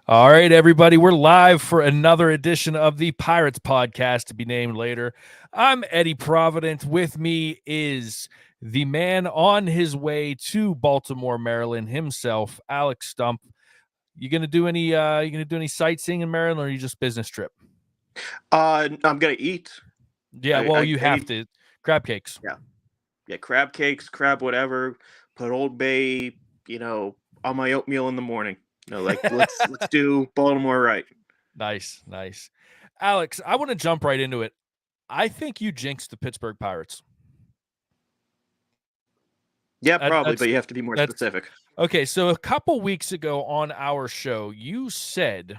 All right, everybody, we're live for another edition of the Pirates podcast to be named later. I'm Eddie Provident. With me is the man on his way to Baltimore, Maryland himself, Alex Stumpf. You gonna do any sightseeing in Maryland, or are you just business trip? I'm gonna eat. Yeah, well, you I have need, to. Crab cakes. yeah, yeah, crab cakes, crab whatever. Put Old Bay, on my oatmeal in the morning. Like let's do Baltimore right. Nice, nice. Alex, I want to jump right into it. I think you jinxed the Pittsburgh Pirates. Yeah, That, probably, that's but you have to be more that's specific. okay. So a couple weeks ago on our show, you said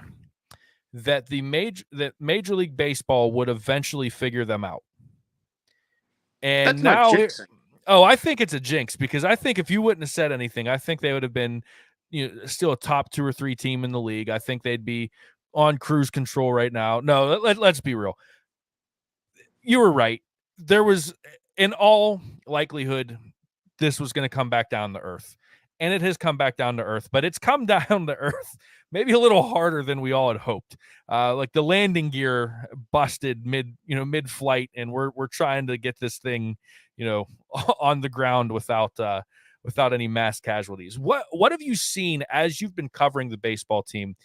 that Major League Baseball would eventually figure them out. And That's not now jinxing. I think it's a jinx because I think if you wouldn't have said anything, I think they would have been, still a top 2 or 3 team in the league. I think they'd be on cruise control right now. No, let's be real. You were right. There was, in all likelihood, this was going to come back down to earth. And it has come back down to earth, but it's come down to earth maybe a little harder than we all had hoped. Like the landing gear busted mid flight, and we're trying to get this thing, on the ground without any mass casualties. What have you seen as you've been covering the baseball team?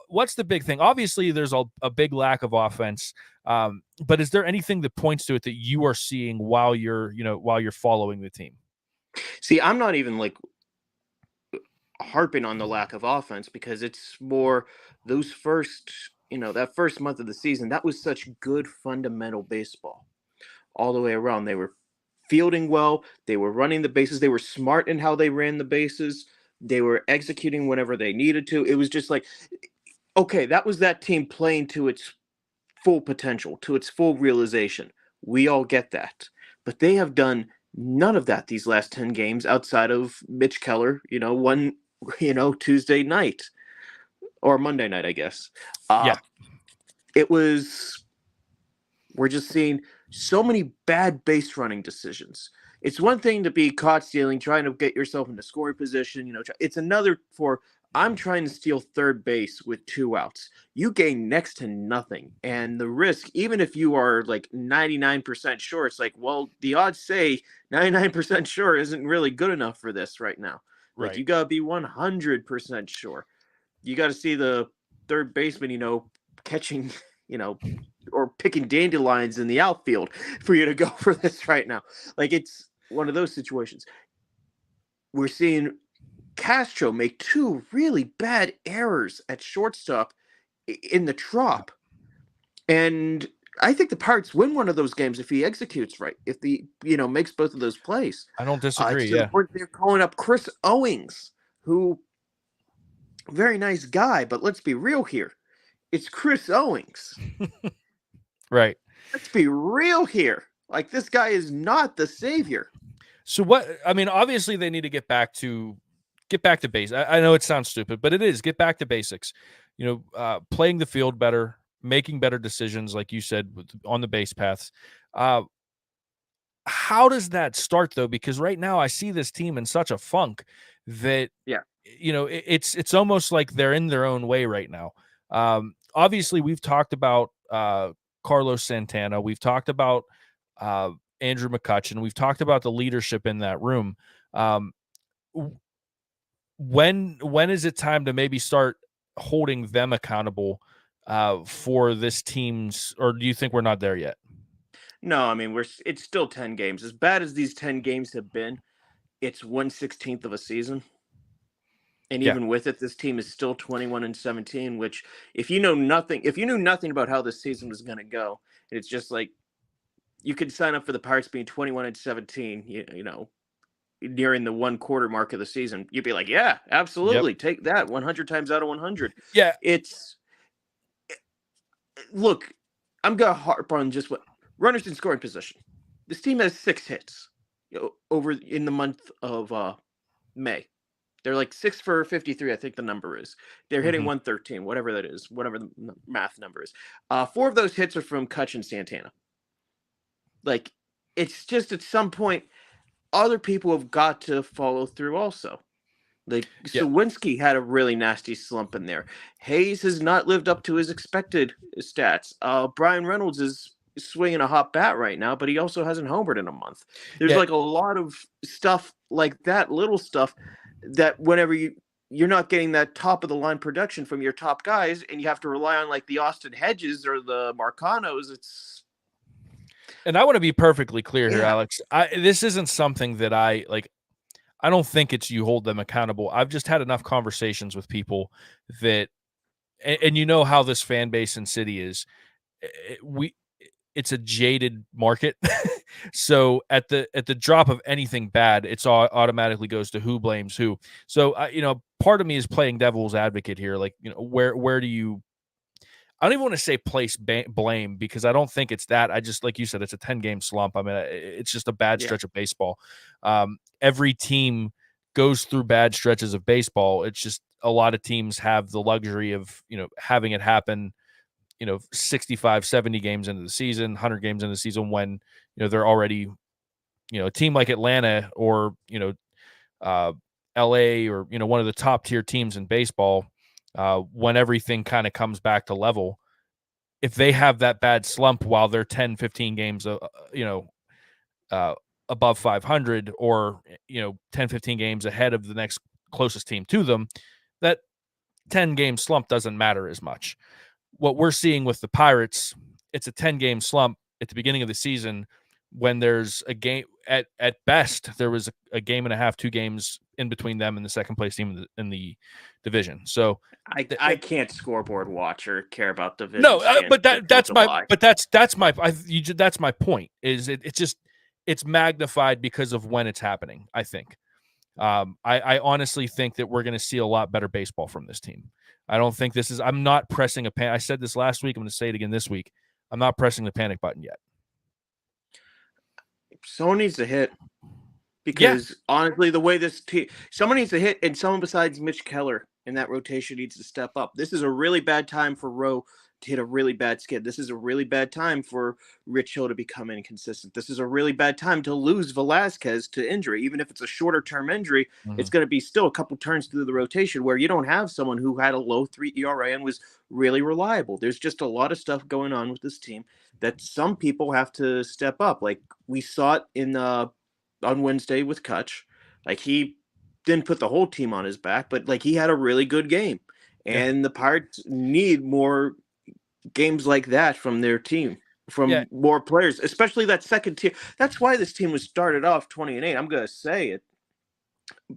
What's the big thing? Obviously, there's a big lack of offense. But is there anything that points to it that you are seeing while you're following the team? See, I'm not even like harping on the lack of offense because it's more those first, that first month of the season. That was such good fundamental baseball all the way around. They were fielding well, they were running the bases, they were smart in how they ran the bases, they were executing whenever they needed to. It was just like, okay, that was that team playing to its full potential, to its full realization. We all get that. But they have done none of that these last 10 games outside of Mitch Keller, one, Tuesday night or Monday night, I guess. Uh, Yeah. it was We're just seeing so many bad base running decisions. It's one thing to be caught stealing, trying to get yourself into scoring position. It's another for I'm trying to steal third base with 2 outs. You gain next to nothing, and the risk, even if you are like 99% sure, it's like, well, the odds say 99% sure isn't really good enough for this right now. Like Right. you gotta be 100% sure. You got to see the third baseman, catching, you know, or picking dandelions in the outfield for you to go for this right now. Like it's one of those situations. We're seeing Castro make two really bad errors at shortstop in the trop. And I think the Pirates win one of those games if he executes right, if he, makes both of those plays. I don't It's disagree. to the Yeah. point they're calling up Chris Owings, who, very nice guy, but let's be real here. It's Chris Owings. Right. Let's be real here. Like this guy is not the savior. So obviously they need to get back to base. I know it sounds stupid, but it is get back to basics. Playing the field better, making better decisions, like you said, on the base paths. Uh, how does that start though? Because right now I see this team in such a funk that Yeah. it's almost like they're in their own way right now. Obviously, we've talked about Carlos Santana. We've talked about uh, Andrew McCutchen. We've talked about the leadership in that room. Um, when is it time to maybe start holding them accountable for this team's? Or do you think we're not there yet? No, I mean it's still 10 games. As bad as these 10 games have been, it's 1/16 of a season. And Yeah. even with it, this team is still 21-17, which if you knew nothing about how this season was gonna go, it's just like you could sign up for the Pirates being 21-17, during the 1/4 mark of the season. You'd be like, yeah, Yep. absolutely. Take that 100 times out of 100. Yeah. It's Look, I'm gonna harp on just what runners in scoring position. This team has 6 hits, over in the month of May. They're like 6 for 53, I think the number is. They're hitting Hmm. 113, whatever that is, whatever the math number is. 4 of those hits are from Kutch and Santana. Like, it's just at some point, other people have got to follow through also. Like Yeah. Sawinski had a really nasty slump in there. Hayes has not lived up to his expected stats. Brian Reynolds is swinging a hot bat right now, but he also hasn't homered in a month. There's Yeah. like a lot of stuff like that, little stuff that whenever you're not getting that top of the line production from your top guys, and you have to rely on like the Austin Hedges or the Marcanos. It's And I want to be perfectly clear here, yeah, Alex. This isn't something that I like. I don't think it's you hold them accountable. I've just had enough conversations with people that, and you know how this fan base and city is. We it's a jaded market. So at the drop of anything bad, it's all automatically goes to who blames who. So part of me is playing devil's advocate here. Like, where do you? I don't even want to say place blame because I don't think it's that. I just, like you said, it's a 10-game slump. I mean, it's just a bad yeah. stretch of baseball. Every team goes through bad stretches of baseball. It's just a lot of teams have the luxury of, having it happen, 65, 70 games into the season, 100 games into the season when, they're already, a team like Atlanta or, uh, LA or, one of the top tier teams in baseball, when everything kind of comes back to level, if they have that bad slump while they're 10, 15 games, uh, above 500 or, 10, 15 games ahead of the next closest team to them, that 10-game slump doesn't matter as much. What we're seeing with the Pirates, it's a 10-game slump at the beginning of the season when there's a game at best there was a game and a half, 2 games in between them and the second place team in the division. So I can't scoreboard watch or care about division no, standings but until July. that's my point. Is it's just it's magnified because of when it's happening. I think. I honestly think that we're going to see a lot better baseball from this team. I don't think this is. I'm not pressing a pan. I said this last week. I'm going to say it again this week. I'm not pressing the panic button yet. Someone needs to hit Yeah, because honestly, the way this team, someone needs to hit, and someone besides Mitch Keller in that rotation needs to step up. This is a really bad time for Rowe to hit a really bad skid. This is a really bad time for Rich Hill to become inconsistent. This is a really bad time to lose Velasquez to injury. Even if it's a shorter term injury, mm-hmm. it's going to be still a couple turns through the rotation where you don't have someone who had a low 3 ERA and was really reliable. There's just a lot of stuff going on with this team that some people have to step up. Like we saw it in on Wednesday with Kutch. Like he didn't put the whole team on his back, but like he had a really good game. Yeah, And the Pirates need more games like that from their team, yeah, from more players, especially that second tier. That's why this team was started off 20-8. I'm going to say it.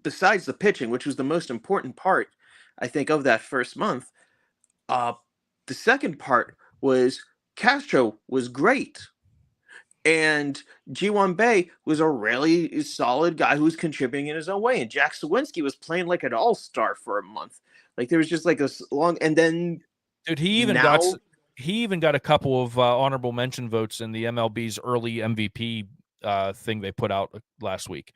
Besides the pitching, which was the most important part, I think, of that first month, uh, the second part was Castro was great. And G1 Bay was a really solid guy who was contributing in his own way. And Jack Sawinski was playing like an all-star for a month. Like there was just like a long, and then dude. now, He even got a couple of honorable mention votes in the MLB's early MVP thing they put out last week.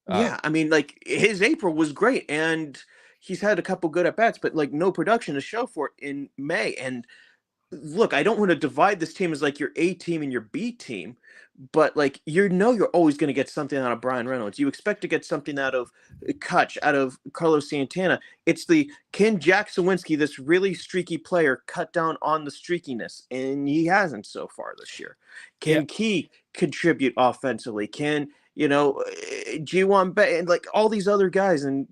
yeah, I mean, like his April was great, and he's had a couple good at bats, but like no production to show for it in May. And look, I don't want to divide this team as like your A team and your B team, but like you're always going to get something out of Brian Reynolds. You expect to get something out of Kutch, out of Carlos Santana. It's the can Jack Sawinski, this really streaky player, cut down on the streakiness, and he hasn't so far this year. Yeah, Can Key contribute offensively? Can G1 and like all these other guys, and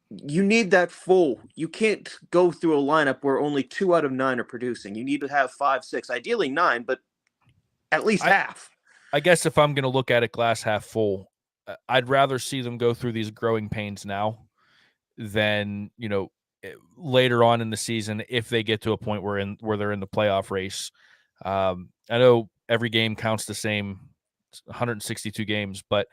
you need that full. You can't go through a lineup where only 2 out of 9 are producing. You need to have 5, 6, ideally 9, but at least I half. I guess if I'm going to look at it glass half full, I'd rather see them go through these growing pains now than later on in the season if they get to a point where they're in the playoff race. I know every game counts the same, 162 games, but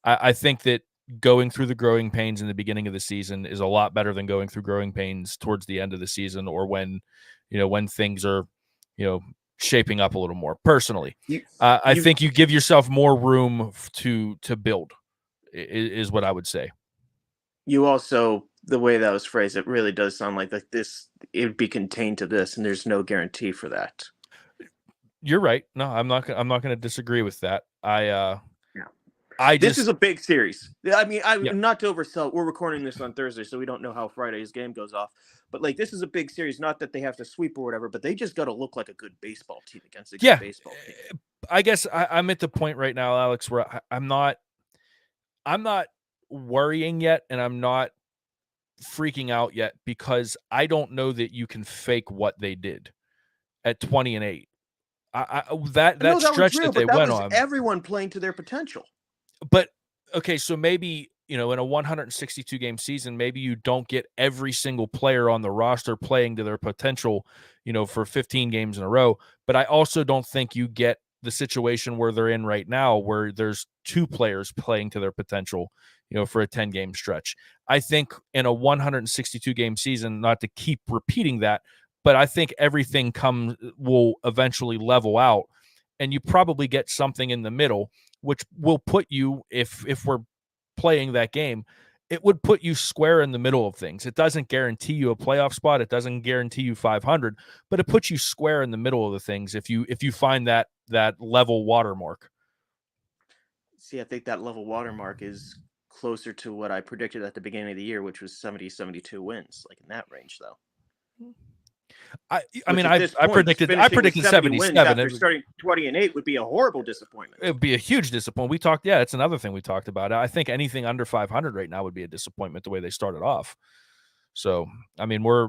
I think that going through the growing pains in the beginning of the season is a lot better than going through growing pains towards the end of the season or when things are, you know, shaping up a little more. Personally, You I you think you give yourself more room to build. Is what I would say. you also, the way that was phrased, it really does sound like this it would be contained to this, and there's no guarantee for that. You're right. No, I'm not going to disagree with that. Yeah. This is a big series. I mean, Yep. not to oversell. We're recording this on Thursday, so we don't know how Friday's game goes off. But like, this is a big series. Not that they have to sweep or whatever, but they just got to look like a good baseball team against a good Yeah. baseball team. I guess I'm at the point right now, Alex, where I'm not worrying yet, and I'm not freaking out yet, because I don't know that you can fake what they did at 20-8. That No, that was stretch real, that they but that went was on. everyone playing to their potential. But okay, so maybe, in a 162 game season, maybe you don't get every single player on the roster playing to their potential, for 15 games in a row. But I also don't think you get the situation where they're in right now, where there's two players playing to their potential, for a 10 game stretch. I think in a 162 game season, not to keep repeating that, but I think everything will eventually level out, and you probably get something in the middle, which will put you, if we're playing that game, it would put you square in the middle of things. It doesn't guarantee you a playoff spot. It doesn't guarantee you 500, but it puts you square in the middle of the things if you find that level watermark. See, I think that level watermark is closer to what I predicted at the beginning of the year, which was 70-72 wins, like in that range, though. I Which mean, at this I point, finishing with 70 wins 77. after starting 20-8 would be a horrible disappointment. It would be a huge disappointment. It's another thing we talked about. I think anything under 500 right now would be a disappointment the way they started off. So, I mean, we're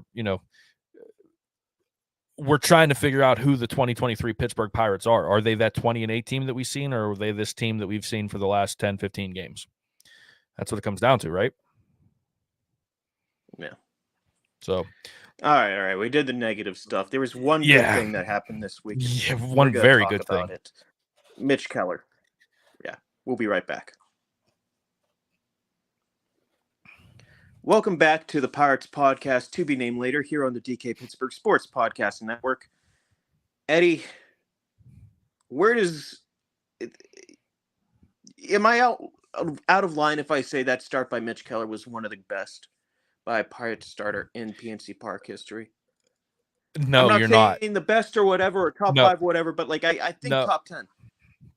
trying to figure out who the 2023 Pittsburgh Pirates are. Are they that 20-8 team that we've seen, or are they this team that we've seen for the last 10, 15 games? That's what it comes down to, right? Yeah. So, all right. We did the negative stuff. There was one good thing that happened this week. Yeah, one very good thing. Mitch Keller. Yeah, we'll be right back. Welcome back to the Pirates podcast, to be named later, here on the DK Pittsburgh Sports Podcast Network. Eddie, am I out of line if I say that start by Mitch Keller was one of the best by a Pirates starter in PNC Park history? No, you're not. I'm not saying the best or whatever, or top 5, whatever, but like I think top 10.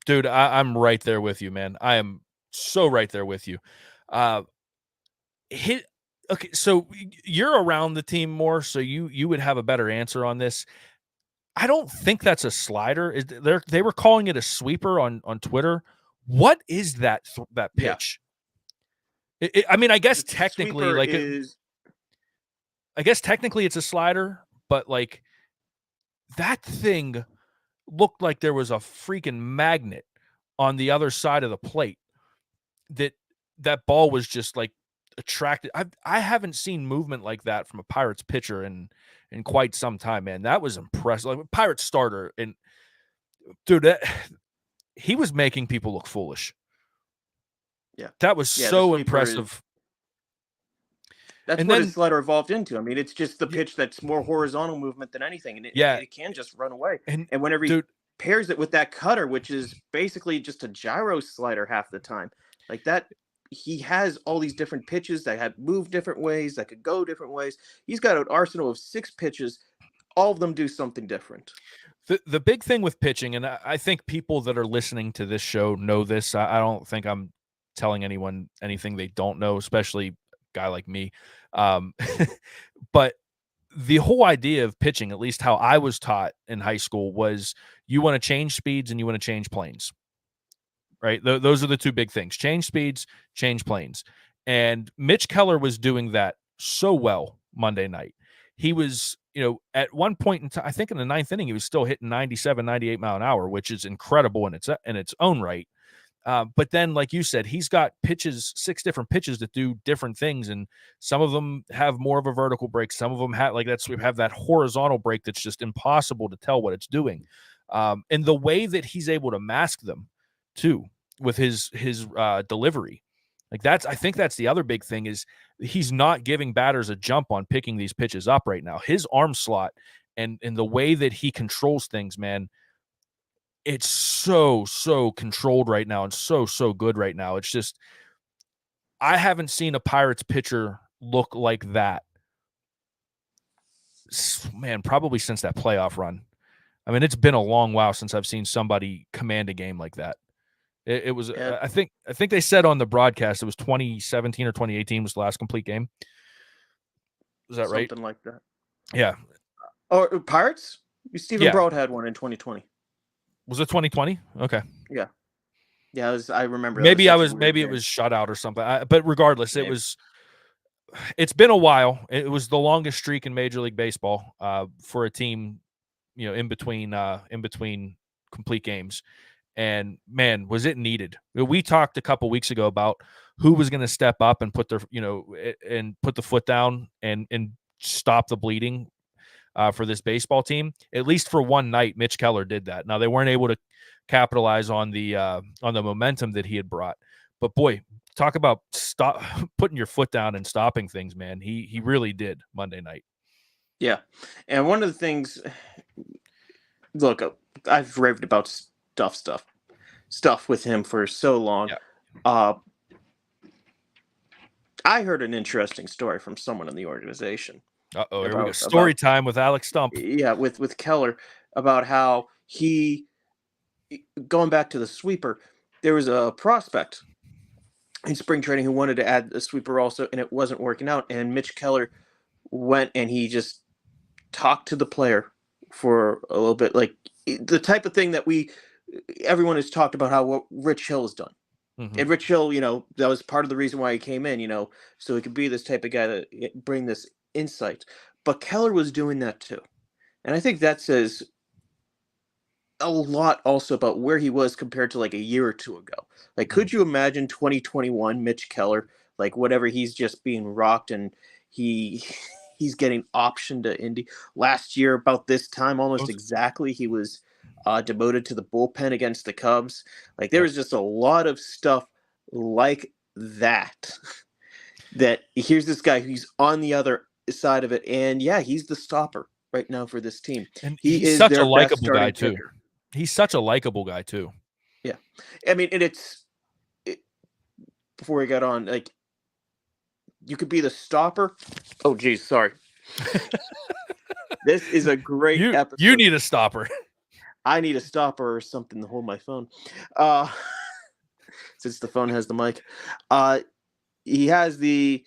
Dude, I'm right there with you, man. I am so right there with you. Okay, so you're around the team more, so you would have a better answer on this. I don't think that's a slider. They were calling it a sweeper on Twitter. What is that pitch? Yeah. I mean, I guess technically, I guess technically it's a slider, but like that thing looked like there was a freaking magnet on the other side of the plate. That ball was just like attracted. I haven't seen movement like that from a Pirates pitcher in quite some time, man. That was impressive. Like a Pirates starter, and dude, he was making people look foolish. Yeah, that was so impressive. That's what his slider evolved into. I mean, it's just the pitch that's more horizontal movement than anything, and it can just run away. And whenever he pairs it with that cutter, which is basically just a gyro slider half the time, like that, he has all these different pitches that have moved different ways, that could go different ways. He's got an arsenal of 6 pitches. All of them do something different. The big thing with pitching, and I think people that are listening to this show know this. I don't think I'm telling anyone anything they don't know, especially a guy like me. But the whole idea of pitching, at least how I was taught in high school, was you want to change speeds and you want to change planes. Right? Those are the two big things: change speeds, change planes. And Mitch Keller was doing that so well Monday night. He was, at one point in time, I think in the 9th inning, he was still hitting 97, 98 mile an hour, which is incredible in its own right. But then, like you said, he's got 6 different pitches that do different things, and some of them have more of a vertical break. Some of them have we have that horizontal break that's just impossible to tell what it's doing. And the way that he's able to mask them too with his delivery, I think that's the other big thing, is he's not giving batters a jump on picking these pitches up right now. His arm slot and the way that he controls things, man, it's so controlled right now and so good right now. It's just, I haven't seen a Pirates pitcher look like that, man, probably since that playoff run. I mean, it's been a long while since I've seen somebody command a game like that. It was Yeah, I think they said on the broadcast it was 2017 or 2018 was the last complete game. Is that right? something like that. Yeah. Or Pirates? Stephen Yeah. Broad had one in 2020. Was it 2020? Okay. Yeah. Yeah, I remember that was Maybe such a weird maybe it game. was shutout or something. But regardless, Maybe. it's been a while. It was the longest streak in Major League Baseball for a team, in between complete games. And man, was it needed. We talked a couple weeks ago about who was going to step up and put put the foot down and stop the bleeding for this baseball team. At least for one night, Mitch Keller did that. Now they weren't able to capitalize on the momentum that he had brought, but boy, talk about stop putting your foot down and stopping things, man. He really did Monday night. Yeah. And one of the things, look, I've raved about stuff with him for so long. Yeah. I heard an interesting story from someone in the organization. Uh-oh, here we go. Story time with Alex Stumpf. Yeah, with Keller, about how he, going back to the sweeper, there was a prospect in spring training who wanted to add a sweeper also, and it wasn't working out. And Mitch Keller went and he just talked to the player for a little bit, like the type of thing that everyone has talked about how what Rich Hill has done. Mm-hmm. And Rich Hill, that was part of the reason why he came in, so he could be this type of guy to bring this insight. But Keller was doing that too. And I think that says a lot also about where he was compared to like a year or two ago. Like, could you imagine 2021 Mitch Keller, like whatever, he's just being rocked and he's getting optioned to Indy. Last year about this time, almost exactly, he was demoted to the bullpen against the Cubs. Like, there was just a lot of stuff like that. That here's this guy who's on the other side of it, and yeah, he's the stopper right now for this team. And he he's is such their a best likable guy starting too. pitcher. He's such a likable guy too. Yeah, I mean, and before we got on, like, you could be the stopper. Oh, geez, sorry. This is a great episode. You need a stopper. I need a stopper or something to hold my phone. Since the phone has the mic. He has the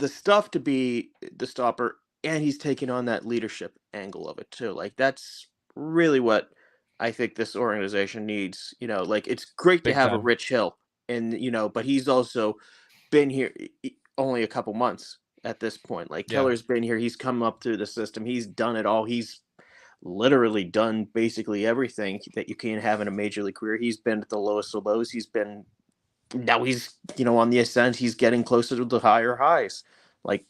stuff to be the stopper, and he's taking on that leadership angle of it too. Like, that's really what I think this organization needs. Like, it's great to have a Rich Hill, and but he's also been here only a couple months at this point. Like, Keller's been here, he's come up through the system, he's done it all. He's literally done basically everything that you can have in a major league career. He's been at the lowest of lows. Now he's on the ascent. He's getting closer to the higher highs. Like,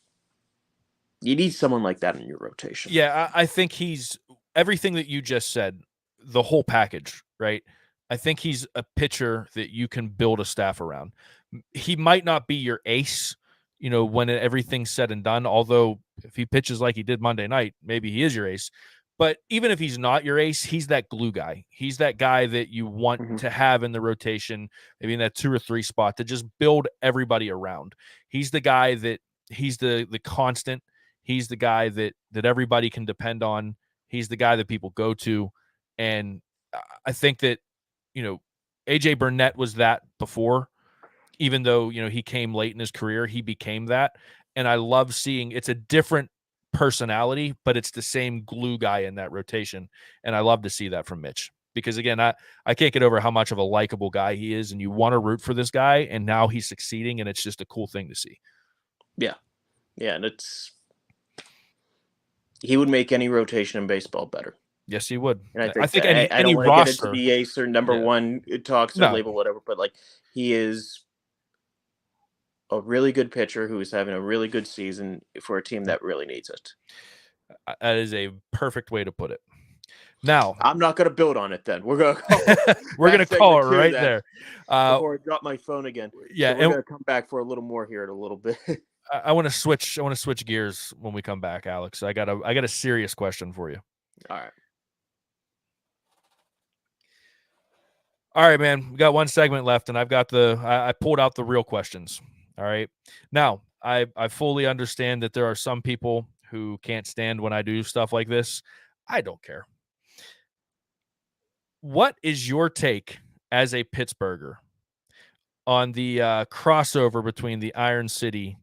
you need someone like that in your rotation. Yeah, I think he's everything that you just said, the whole package, right? I think he's a pitcher that you can build a staff around. He might not be your ace, when everything's said and done, although if he pitches like he did Monday night, maybe he is your ace. But even if he's not your ace, he's that glue guy. He's that guy that you want to have in the rotation, maybe in that 2 or 3 spot, to just build everybody around. He's the guy that he's the constant. He's the guy that everybody can depend on. He's the guy that people go to. And I think that, AJ Burnett was that before, even though, he came late in his career, he became that. And I love seeing it's a different personality, but it's the same glue guy in that rotation. And I love to see that from Mitch, because again, I can't get over how much of a likable guy he is, and you want to root for this guy, and now he's succeeding, and it's just a cool thing to see. Yeah. Yeah. And he would make any rotation in baseball better. Yes, he would. And I think any I don't want to roster, get into the ace or number one talks or label, whatever, but like, he is a really good pitcher who is having a really good season for a team that really needs it. That is a perfect way to put it. Now, I'm not going to build on it then. We're going to call it right there. Before I drop my phone again. Yeah, so we're going to come back for a little more here in a little bit. I want to switch gears when we come back, Alex. I got a serious question for you. All right, man. We got one segment left, and I've got I pulled out the real questions. All right. Now, I fully understand that there are some people who can't stand when I do stuff like this. I don't care. What is your take as a Pittsburgher on the crossover between the Iron City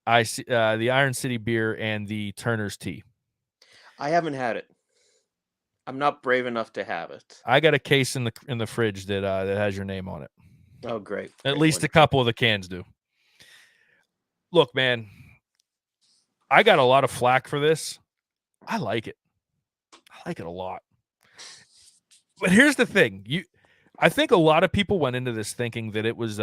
beer and the Turner's tea. I haven't had it. I'm not brave enough to have it. I got a case in the fridge that has your name on it. Oh, great. At least a couple of the cans do. Look, man, I got a lot of flack for this. I like it. I like it a lot. But here's the thing. I think a lot of people went into this thinking that it was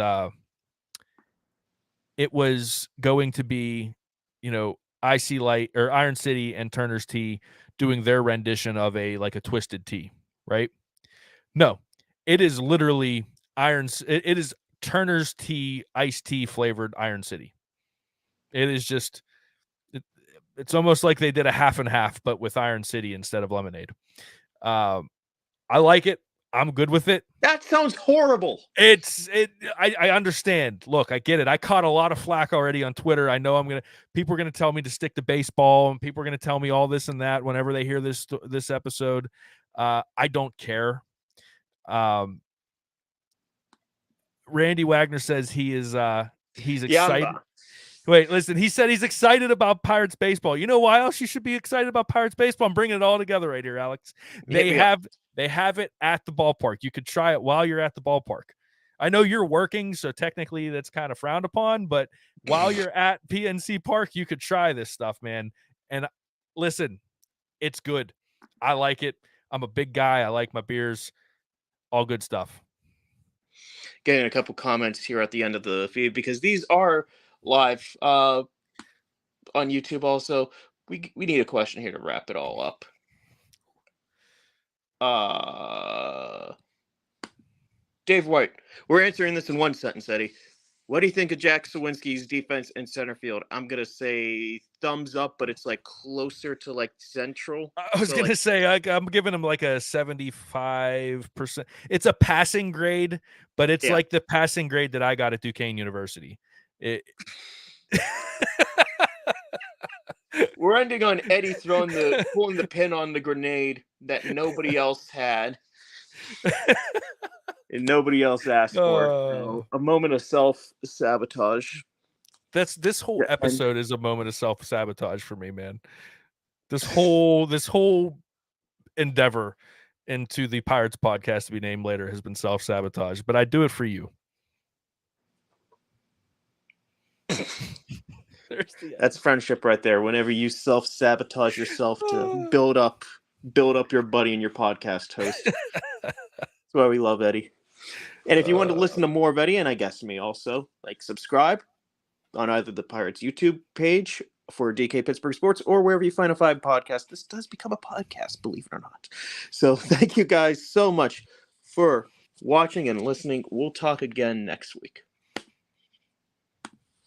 going to be, IC Light or Iron City and Turner's Tea doing their rendition of a twisted tea, right? No. It is literally it is Turner's Tea iced tea flavored Iron City. It is just it's almost like they did a half and half, but with Iron City instead of lemonade. I like it. I'm good with it. That sounds horrible. I understand. Look, I get it. I caught a lot of flack already on Twitter. I know people are gonna tell me to stick to baseball, and people are gonna tell me all this and that whenever they hear this episode. I don't care. Randy Wagner says he's excited. Wait, listen. He said he's excited about Pirates baseball. You know why else you should be excited about Pirates baseball? I'm bringing it all together right here, Alex. They have it at the ballpark. You could try it while you're at the ballpark. I know you're working, so technically that's kind of frowned upon. But while you're at PNC Park, you could try this stuff, man. And listen, it's good. I like it. I'm a big guy. I like my beers. All good stuff. Getting a couple comments here at the end of the feed because these are live on YouTube. Also, we need a question here to wrap it all up. Dave White, we're answering this in one sentence, Eddie. What do you think of Jack Sawinski's defense in center field? I'm gonna say thumbs up, but it's closer to central. I was gonna say I'm giving him a 75%. It's a passing grade, but it's like the passing grade that I got at Duquesne University. We're ending on Eddie pulling the pin on the grenade that nobody else had. And nobody else asked for. A moment of self-sabotage. This whole episode is a moment of self-sabotage for me, man. This whole endeavor into the Pirates podcast to be named later has been self-sabotage, but I do it for you. That's friendship right there. Whenever you self-sabotage yourself to build up your buddy and your podcast host. That's why we love Eddie. And if you want to listen to more of Eddie, and I guess me also, subscribe on either the Pirates YouTube page for DK Pittsburgh Sports or wherever you find a fine podcast. This does become a podcast, believe it or not. So thank you guys so much for watching and listening. We'll talk again next week.